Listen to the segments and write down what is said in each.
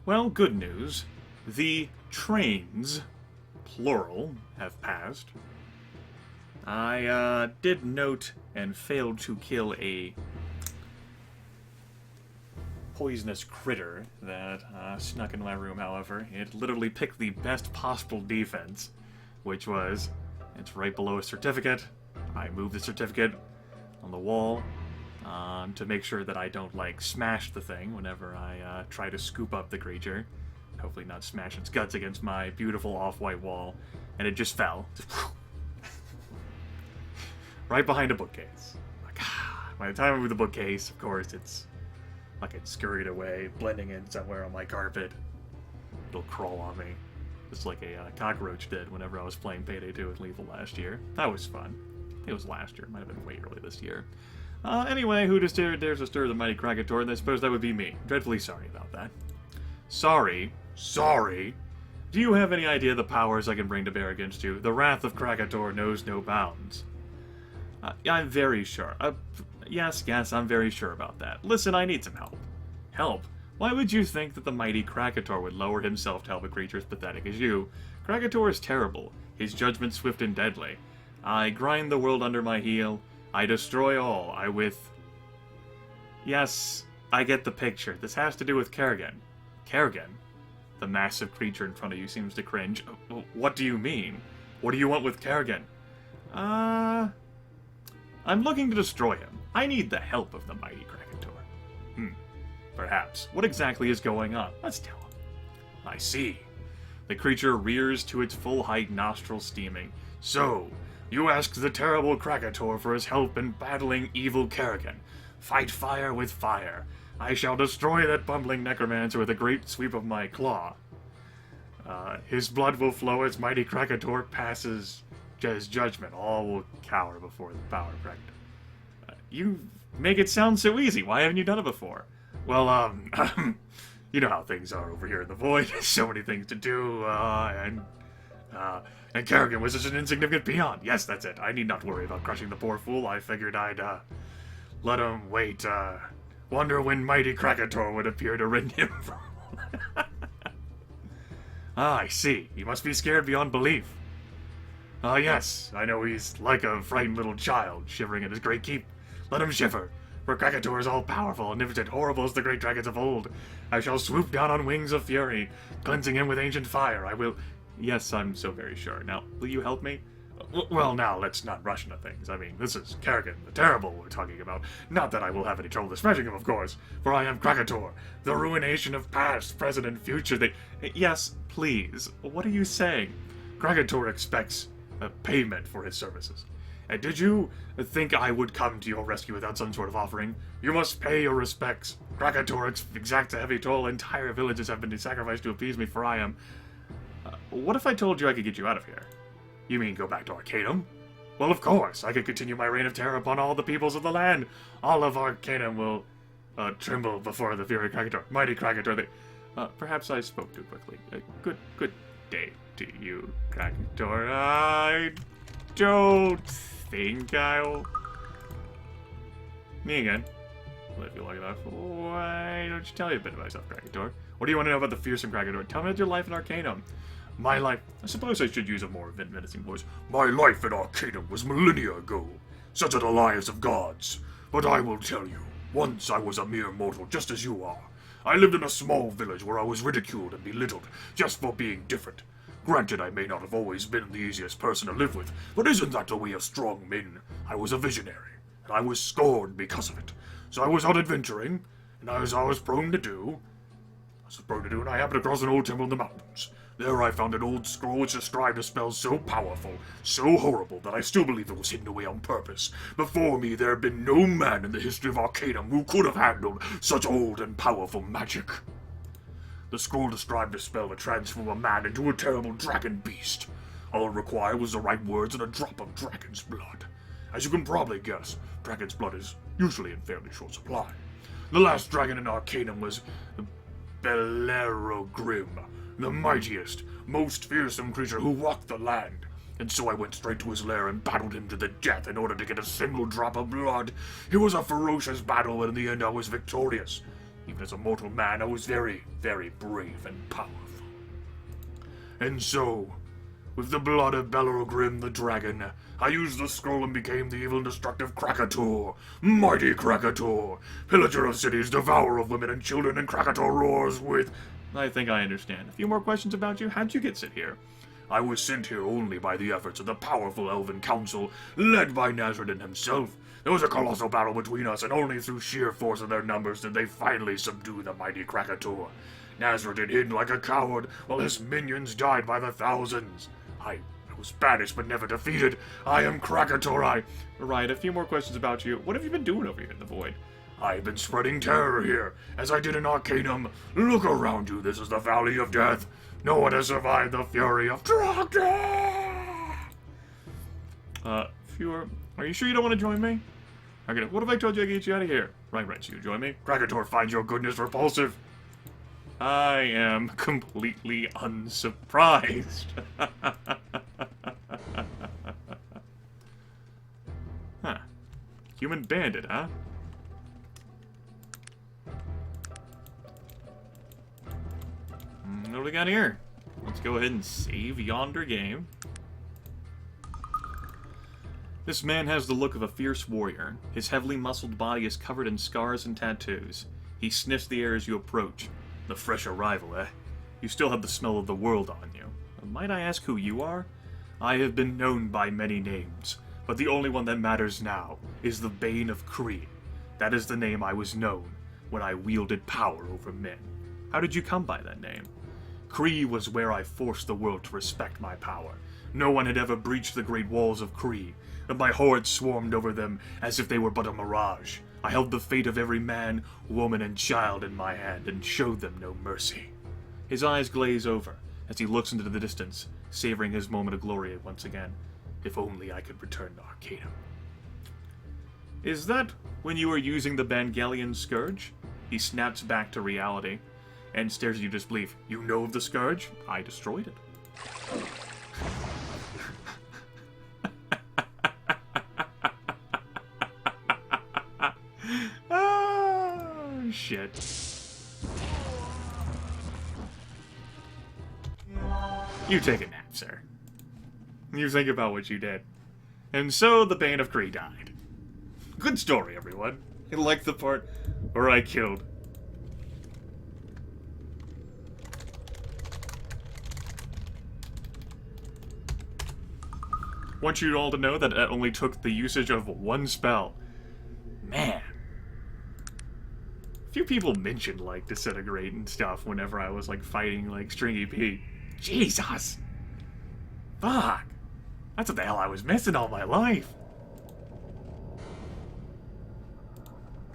Well, good news. The trains, plural, have passed. I did note and failed to kill a poisonous critter that snuck into my room, however. It literally picked the best possible defense, which was, it's right below a certificate. I moved the certificate on the wall to make sure that I don't, like, smash the thing whenever I try to scoop up the creature. Hopefully not smash its guts against my beautiful off-white wall. And it just fell. Right behind a bookcase. Like, by the time I moved the bookcase, of course, it's like it scurried away, blending in somewhere on my carpet. It'll crawl on me. Just like a cockroach did whenever I was playing Payday 2 with Lethal last year. That was fun. It was last year. It might have been way early this year. Anyway, who dares to stir the mighty Krakator? And I suppose that would be me. Dreadfully sorry about that. Sorry. Do you have any idea the powers I can bring to bear against you? The wrath of Krakator knows no bounds. I'm very sure. Yes, I'm very sure about that. Listen, I need some help. Help? Why would you think that the mighty Krakator would lower himself to help a creature as pathetic as you? Krakator is terrible. His judgment swift and deadly. I grind the world under my heel. I destroy all. Yes, I get the picture. This has to do with Kerrigan. Kerrigan? The massive creature in front of you seems to cringe. What do you mean? What do you want with Kerrigan? I'm looking to destroy him. I need the help of the mighty Krakator. Perhaps. What exactly is going on? Let's tell him. I see. The creature rears to its full height, nostrils steaming. So, you ask the terrible Krakator for his help in battling evil Kerrigan. Fight fire with fire. I shall destroy that bumbling necromancer with a great sweep of my claw. His blood will flow as mighty Krakator passes his judgment. All will cower before the power of Krakator. You make it sound so easy. Why haven't you done it before? Well, you know how things are over here in the Void. So many things to do, and Kerrigan was just an insignificant peon. Yes, that's it. I need not worry about crushing the poor fool. I figured I'd, let him wait, wonder when mighty Krakator would appear to rend him from... I see. He must be scared beyond belief. Yes, I know he's like a frightened little child, shivering in his great keep. Let him shiver, for Krakator is all-powerful, omnipotent, horrible as the great dragons of old. I shall swoop down on wings of fury, cleansing him with ancient fire. I will... Yes, I'm so very sure. Now, will you help me? Well, now, let's not rush into things. I mean, this is Kerrigan, the Terrible, we're talking about. Not that I will have any trouble smashing him, of course, for I am Krakator, the ruination of past, present, and future. Yes, please. What are you saying? Krakator expects a payment for his services. And did you think I would come to your rescue without some sort of offering? You must pay your respects. Krakator exacts a heavy toll. Entire villages have been sacrificed to appease me, for I am... what if I told you I could get you out of here? You mean go back to Arcanum? Well, of course. I could continue my reign of terror upon all the peoples of the land. All of Arcanum will tremble before the fury of Krakator. Mighty Krakator, perhaps I spoke too quickly. Good day to you, Krakator. I don't think I'll... Me again. Well, if you like that, why don't you tell me a bit about yourself, Krakator? What do you want to know about the fearsome Krakator? Tell me about your life in Arcanum. My life... I suppose I should use a more menacing voice. My life in Arcanum was millennia ago. Such are the lives of gods. But I will tell you, once I was a mere mortal, just as you are. I lived in a small village where I was ridiculed and belittled, just for being different. Granted, I may not have always been the easiest person to live with, but isn't that the way of strong men? I was a visionary, and I was scorned because of it. So I was out adventuring, and as I was prone to do, and I happened across an old temple in the mountains. There I found an old scroll which described a spell so powerful, so horrible, that I still believe it was hidden away on purpose. Before me there had been no man in the history of Arcanum who could have handled such old and powerful magic. The scroll described a spell to transform a man into a terrible dragon beast. All it required was the right words and a drop of dragon's blood. As you can probably guess, dragon's blood is usually in fairly short supply. The last dragon in Arcanum was Grim, the mightiest, most fearsome creature who walked the land. And so I went straight to his lair and battled him to the death in order to get a single drop of blood. It was a ferocious battle, and in the end I was victorious. Even as a mortal man, I was very, very brave and powerful. And so, with the blood of Belorgrim the dragon, I used the scroll and became the evil and destructive Krakator. Mighty Krakator, pillager of cities, devourer of women and children, and Krakator roars with... I think I understand. A few more questions about you? How'd you get sent here? I was sent here only by the efforts of the powerful Elven Council, led by Nazradin himself. There was a colossal battle between us, and only through sheer force of their numbers did they finally subdue the mighty Krakator. Nazradin hid like a coward, while his minions died by the thousands. I was banished but never defeated. I am Krakator. Right, a few more questions about you. What have you been doing over here in the Void? I've been spreading terror here, as I did in Arcanum. Look around you, this is the Valley of Death. No one has survived the fury of Dragon! Are you sure you don't want to join me? Okay, what if I told you I could get you out of here? Right, so you join me? Krakator finds your goodness repulsive. I am completely unsurprised. Huh. Human bandit, huh? What do we got here? Let's go ahead and save yonder game. This man has the look of a fierce warrior. His heavily muscled body is covered in scars and tattoos. He sniffs the air as you approach. The fresh arrival, eh? You still have the smell of the world on you. Might I ask who you are? I have been known by many names, but the only one that matters now is the Bane of Kree. That is the name I was known when I wielded power over men. How did you come by that name? Kree was where I forced the world to respect my power. No one had ever breached the great walls of Kree, and my hordes swarmed over them as if they were but a mirage. I held the fate of every man, woman, and child in my hand and showed them no mercy. His eyes glaze over as he looks into the distance, savoring his moment of glory once again. If only I could return to Arcanum. Is that when you were using the Bangalian Scourge? He snaps back to reality and stares at you in disbelief. You know of the Scourge? I destroyed it. Oh, shit. You take a nap, sir. You think about what you did. And so the Bane of Kree died. Good story, everyone. I like the part where I killed. Want you all to know that it only took the usage of one spell. Man. A few people mentioned, like, Disintegrate and stuff whenever I was, like, fighting, like, Stringy Pete. Jesus! Fuck! That's what the hell I was missing all my life.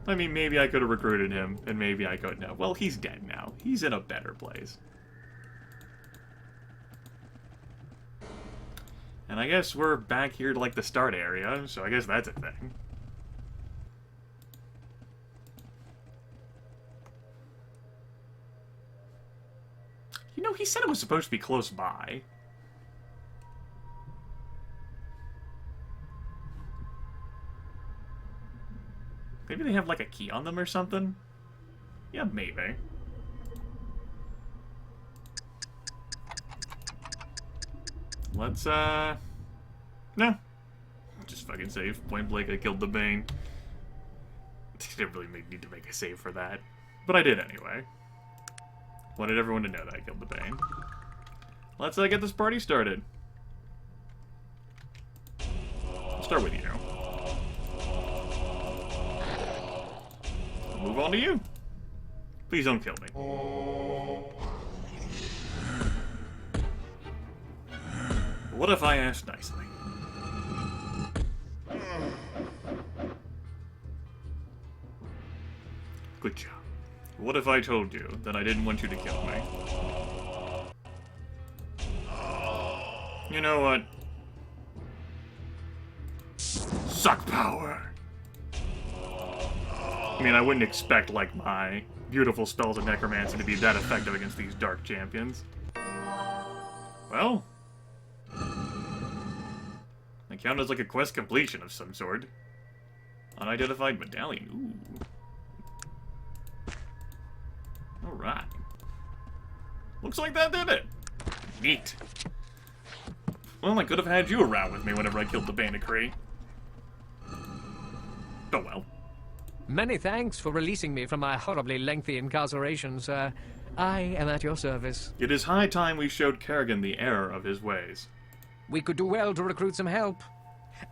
I mean, maybe I could have recruited him, and maybe I couldn't have. Well, he's dead now. He's in a better place. And I guess we're back here to, like, the start area, so I guess that's a thing. You know, he said it was supposed to be close by. Maybe they have, like, a key on them or something? Yeah, maybe. Let's, no. Just fucking save. Point blank, I killed the Bane. Didn't really need to make a save for that. But I did anyway. Wanted everyone to know that I killed the Bane. Let's, get this party started. I'll start with you. Move on to you. Please don't kill me. What if I asked nicely? Good job. What if I told you that I didn't want you to kill me? You know what? Suck power! I mean, I wouldn't expect, like, my beautiful spells of necromancy to be that effective against these dark champions. Well... I count as, like, a quest completion of some sort. Unidentified medallion. Ooh. Alright. Looks like that did it. Neat. Well, I could have had you around with me whenever I killed the Bandicoot. Oh well. Many thanks for releasing me from my horribly lengthy incarceration, sir. I am at your service. It is high time we showed Kerrigan the error of his ways. We could do well to recruit some help.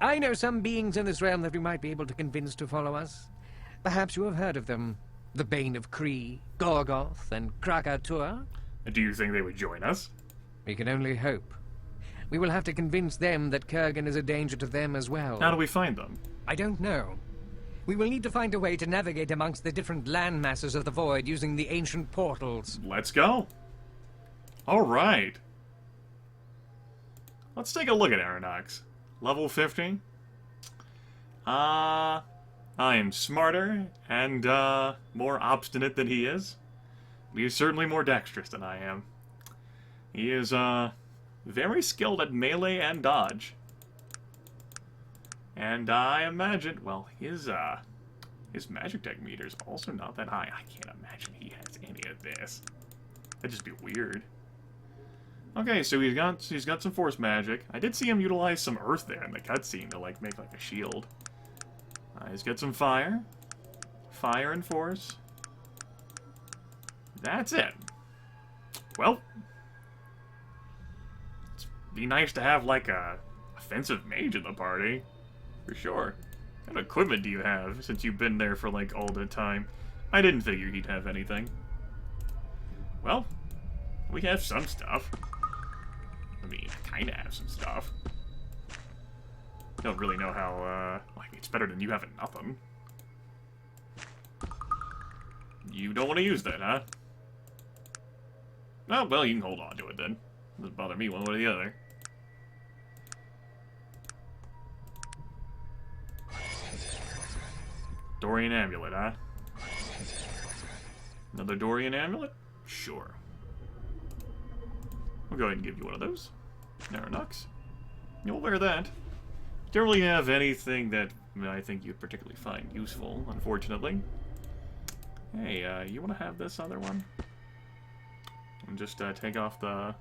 I know some beings in this realm that we might be able to convince to follow us. Perhaps you have heard of them. The Bane of Kree, Gorgoth, and Krakatoa. Do you think they would join us? We can only hope. We will have to convince them that Kerrigan is a danger to them as well. How do we find them? I don't know. We will need to find a way to navigate amongst the different land masses of the void using the ancient portals. Let's go. Alright. Let's take a look at Aeronox. Level 50. I am smarter and more obstinate than he is. He is certainly more dexterous than I am. He is very skilled at melee and dodge. And I imagine, well, his magic tech meter is also not that high. I can't imagine he has any of this. That'd just be weird. Okay, so he's got some force magic. I did see him utilize some earth there in the cutscene to like make like a shield. He's got some fire and force. That's it. Well, it'd be nice to have like a offensive mage in the party. For sure. What equipment do you have, since you've been there for, like, all the time? I didn't figure he'd have anything. Well, we have some stuff. I mean, I kinda have some stuff. Don't really know how, like, it's better than you having nothing. You don't want to use that, huh? Oh, well, you can hold on to it, then. Doesn't bother me one way or the other. Dorian Amulet, huh? Another Dorian Amulet? Sure. We'll go ahead and give you one of those. Aeronox. You'll wear that. Don't really have anything that I think you'd particularly find useful, unfortunately. Hey, you want to have this other one? And just take off the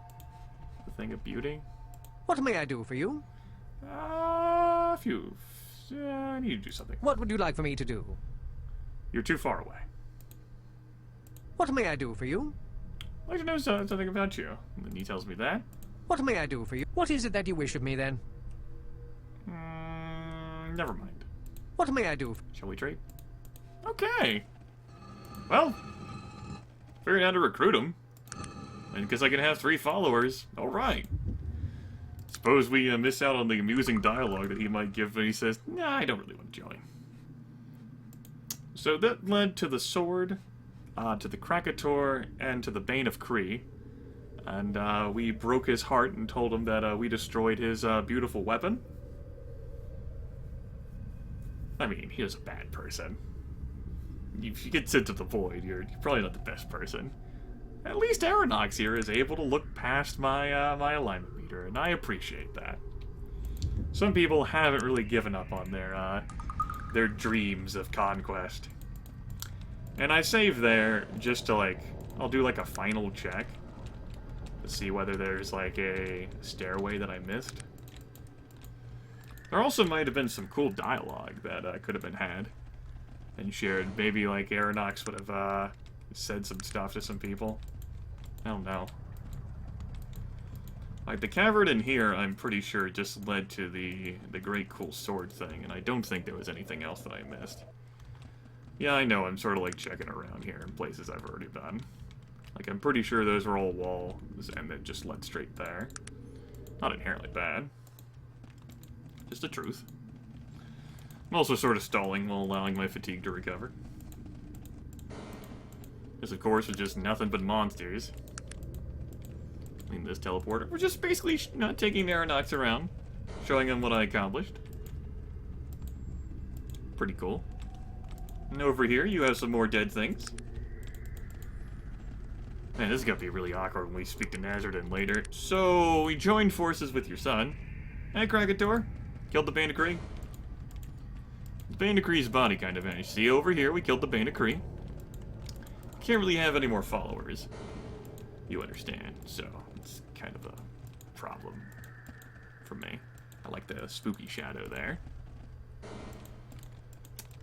thing of beauty? What may I do for you? I need to do something. What would you like for me to do? You're too far away. What may I do for you? I'd like to know something about you. And then he tells me that. What may I do for you? What is it that you wish of me, then? Never mind. What may I do? Shall we trade? Okay. Well, figured out how to recruit him. And because I can have 3 followers. Alright. Suppose we miss out on the amusing dialogue that he might give when he says, nah, I don't really want to join. So that led to the sword, to the Krakatoa, and to the Bane of Kree. And we broke his heart and told him that we destroyed his beautiful weapon. I mean, he was a bad person. If you get sent to the void, you're probably not the best person. At least Aeronox here is able to look past my my alignment meter, and I appreciate that. Some people haven't really given up on their dreams of conquest. And I save there just to like, I'll do like a final check to see whether there's like a stairway that I missed. There also might have been some cool dialogue that could have been had and shared. Maybe like Aeronox would have said some stuff to some people. I don't know. Like, the cavern in here, I'm pretty sure just led to the great cool sword thing, and I don't think there was anything else that I missed. Yeah, I know, I'm sort of like checking around here in places I've already been. Like, I'm pretty sure those are all walls, and that just led straight there. Not inherently bad. Just the truth. I'm also sort of stalling while allowing my fatigue to recover. This, of course, is just nothing but monsters. In this teleporter. We're just basically not taking Aeronox around, showing him what I accomplished. Pretty cool. And over here, you have some more dead things. Man, this is gonna be really awkward when we speak to Nazardan later. So, we joined forces with your son. Hey, Krakatoa. Killed the Bandicoot. The Bandicoot's body kind of vanished. See, over here, we killed the Bandicoot. can't really have any more followers. You understand, so it's kind of a problem for me. I like the spooky shadow there.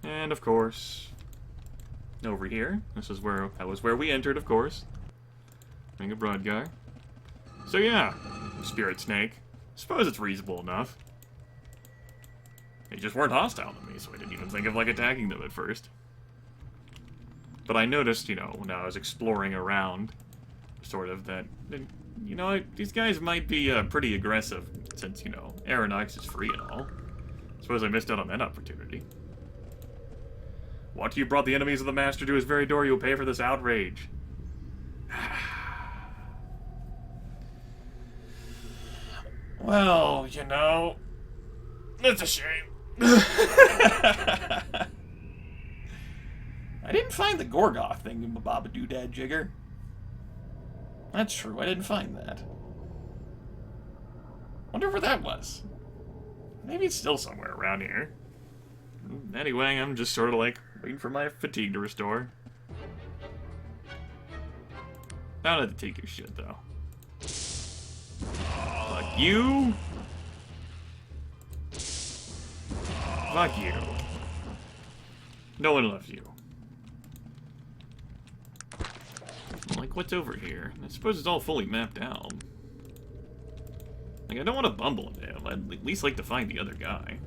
And of course, over here, that was where we entered, of course. Ring of Broadgar. So yeah, Spirit Snake. Suppose it's reasonable enough. They just weren't hostile to me, so I didn't even think of, like, attacking them at first. But I noticed, you know, when I was exploring around, sort of, that, you know, these guys might be pretty aggressive, since, you know, Aeronox is free and all. Suppose I missed out on that opportunity. What, you brought the enemies of the Master to his very door? You'll pay for this outrage. Well, you know, it's a shame. I didn't find the Gorgoth thing in Babadoo-Dad Jigger. That's true, I didn't find that. Wonder where that was. Maybe it's still somewhere around here. Anyway, I'm just sort of like waiting for my fatigue to restore. I don't have to take your shit, though. Fuck you. Fuck you. No one loves you. Like, what's over here? I suppose it's all fully mapped out. Like, I don't want to bumble into him. I'd at least like to find the other guy.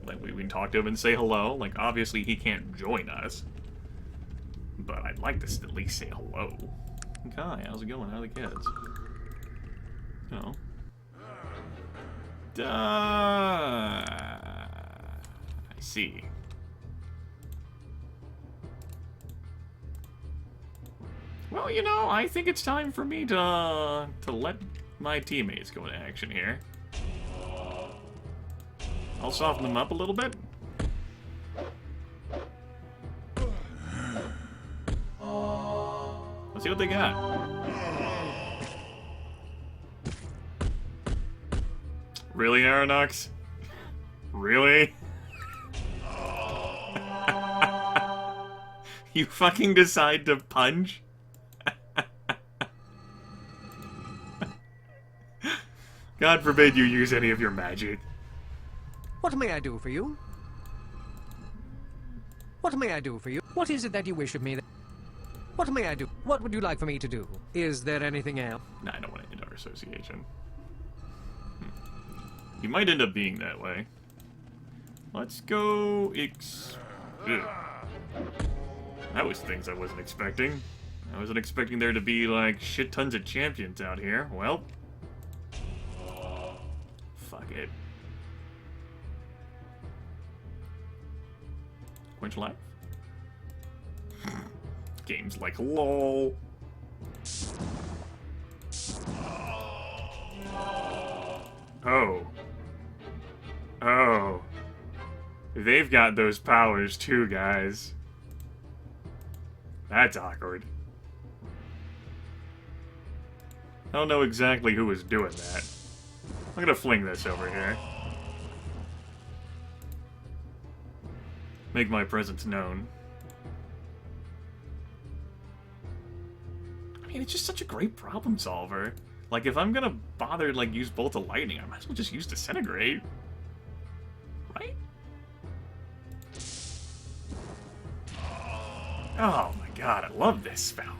Like, we can talk to him and say hello. Like, obviously he can't join us. But I'd like to at least say hello. Hi, how's it going? How are the kids? Oh. I see. Well, you know, I think it's time for me to let my teammates go into action here. I'll soften them up a little bit. Let's see what they got. Really, Aeronox? Really? You fucking decide to punch? God forbid you use any of your magic. What may I do for you? What may I do for you? What is it that you wish of me? What may I do? What would you like for me to do? Is there anything else? Nah, I don't want to end our association. You might end up being that way. Let's go Ugh. That was things I wasn't expecting. I wasn't expecting there to be, like, shit tons of champions out here. Well. Fuck it. Quench life? Games like LOL. Oh. Oh. They've got those powers too, guys. That's awkward. I don't know exactly who was doing that. I'm gonna fling this over here. Make my presence known. I mean, it's just such a great problem solver. Like, if I'm gonna bother, like, use Bolt of Lightning, I might as well just use Disintegrate. Right? Oh my god, I love this spell.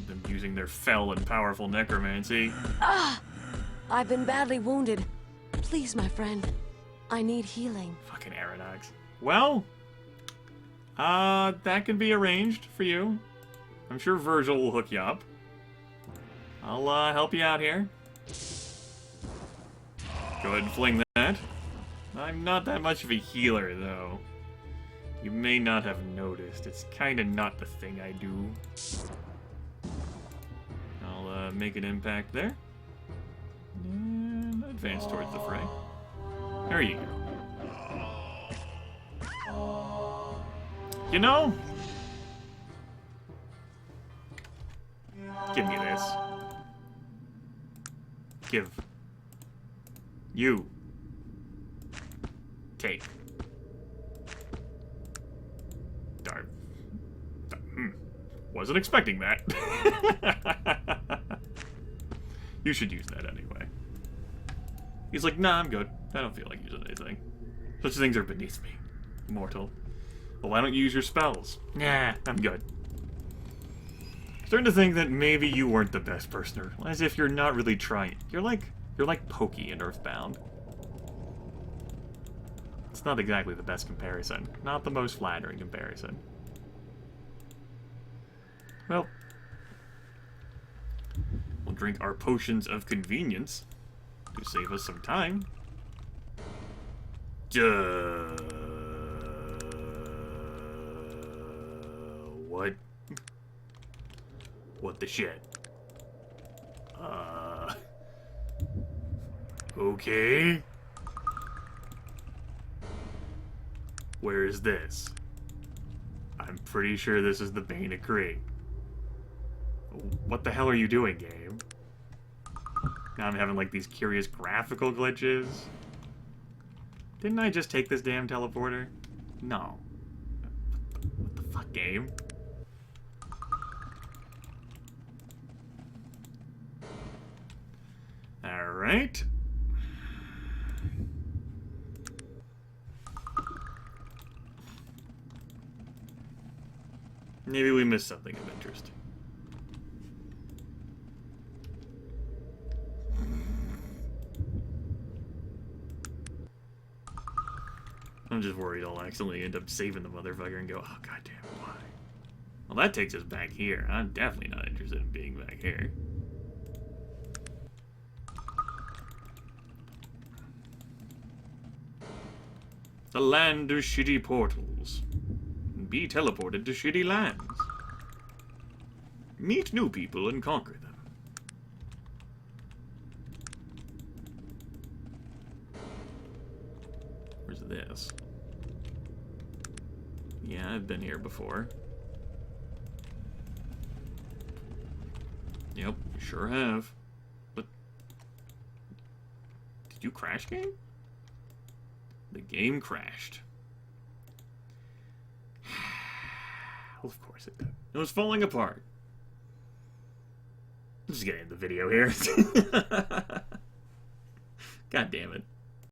Them using their fell and powerful necromancy. Ah! I've been badly wounded. Please, my friend. I need healing. Fucking Aeronox. Well, that can be arranged for you. I'm sure Virgil will hook you up. I'll help you out here. Go ahead and fling that. I'm not that much of a healer, though. You may not have noticed. It's kind of not the thing I do. I'll make an impact there. And advance towards the fray. There you go. You know? Give me this. Shiv. You. Take. Darn. Wasn't expecting that. You should use that anyway. He's like, nah, I'm good. I don't feel like using anything. Such things are beneath me, mortal. Well, why don't you use your spells? Nah, I'm good. Starting to think that maybe you weren't the best person, as if you're not really trying. You're like Pokey in Earthbound. It's not exactly the best comparison. Not the most flattering comparison. Well, we'll drink our potions of convenience to save us some time. What? What the shit? Okay. Where is this? I'm pretty sure this is the Bane of Kree. What the hell are you doing, game? Now I'm having like these curious graphical glitches. Didn't I just take this damn teleporter? No. What the fuck, game? Alright. Maybe we missed something of interest. I'm just worried I'll accidentally end up saving the motherfucker and go, oh goddamn, why? Well, that takes us back here. I'm definitely not interested in being back here. The land of shitty portals. Be teleported to shitty lands. Meet new people and conquer them. Where's this? Yeah, I've been here before. Yep, you sure have. But did you crash, game? The game crashed. Well, of course it did. It was falling apart. Let's just get into the video here. God damn it.